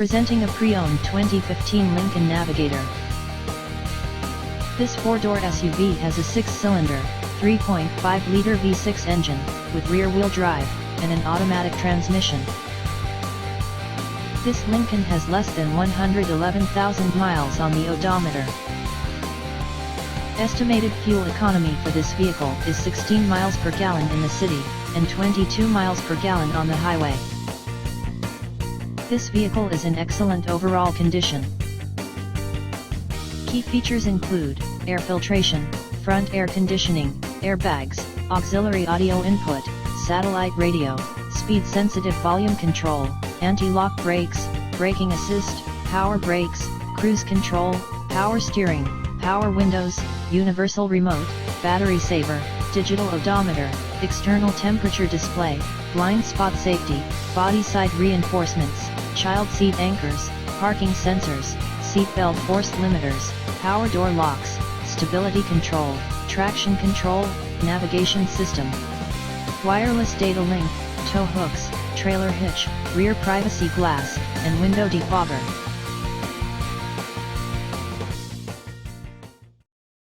Presenting a pre-owned 2015 Lincoln Navigator. This four-door SUV has a six-cylinder, 3.5-liter V6 engine, with rear-wheel drive, and an automatic transmission. This Lincoln has less than 111,000 miles on the odometer. Estimated fuel economy for this vehicle is 16 miles per gallon in the city, and 22 miles per gallon on the highway. This vehicle is in excellent overall condition. Key features include air filtration, front air conditioning, airbags, auxiliary audio input, satellite radio, speed-sensitive volume control, anti-lock brakes, braking assist, power brakes, cruise control, power steering, power windows, universal remote, battery saver, digital odometer, external temperature display, blind spot safety, body side reinforcements, child seat anchors, parking sensors, seat belt force limiters, power door locks, stability control, traction control, navigation system, wireless data link, tow hooks, trailer hitch, rear privacy glass, and window defogger.